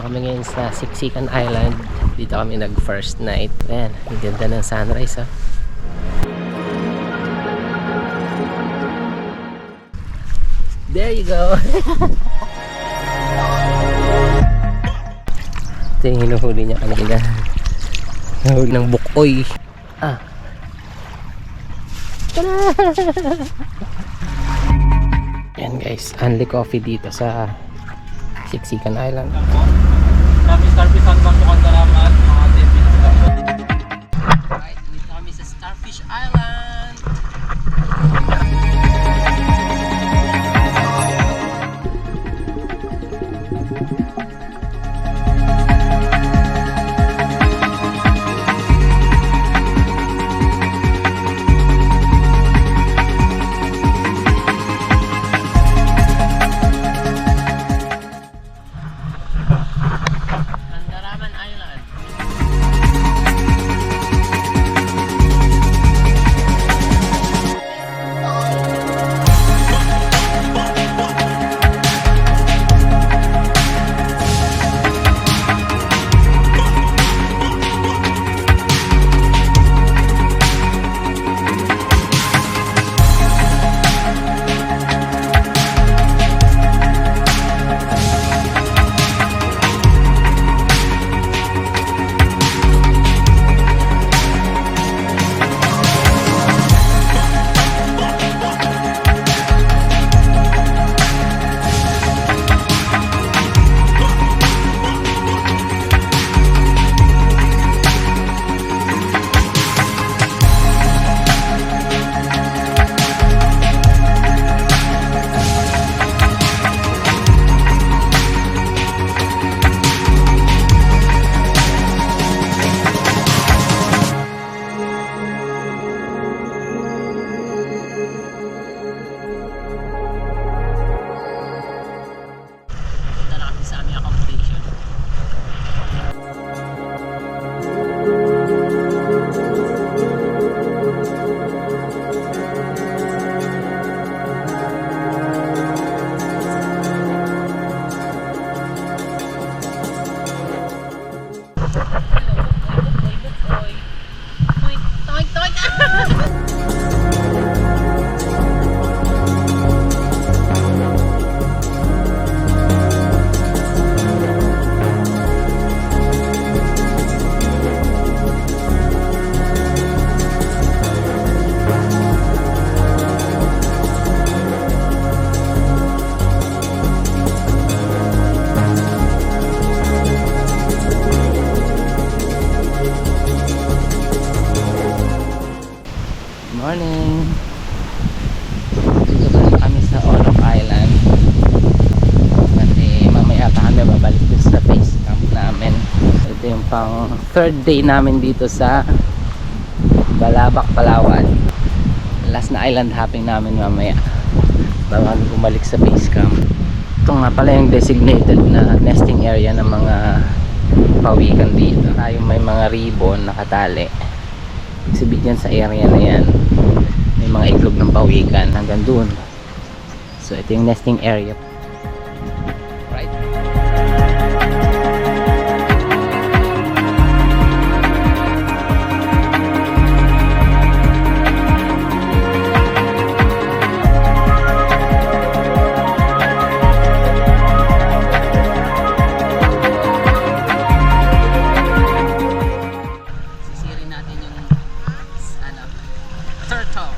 Dito kami ngayon sa Siksikan Island. Dito kami nag first night. Ayan, ang ganda ng sunrise ha. There you go. Ito yung hinuhuli niya kanina. Hinuhuli ng bukoy. Ah. Ayan guys, Unli Coffee dito sa Siksikan Island. Kami Starfish hanggang Tukandaraman, mga 10 minutes lang. Right, dito kami sa Starfish Island. Andaraman Island. Punta na kami sa aming accommodation. Morning! Dito pa kami sa Olok Island. Kasi mamaya pa kami babalik dun sa base camp namin. Ito yung pang third day namin dito sa Balabac, Palawan. Last na island hopping namin mamaya bago kami bumalik sa base camp. Ito nga pala yung designated na nesting area ng mga pawikan dito. Tayo may mga ribbon nakatali. Exhibit yan sa area na yan. May mga iglog ng pawikan hanggang dun. So ito yung nesting area. Right. Sisirin natin yung turtle.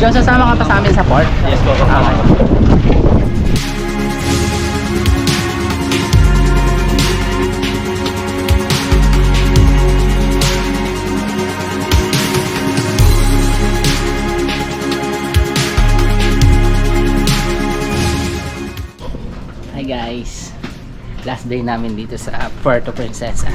Joe, sasama ka pa sa amin sa port? Yes po. Okay. Hi guys, last day namin dito sa Puerto Princesa.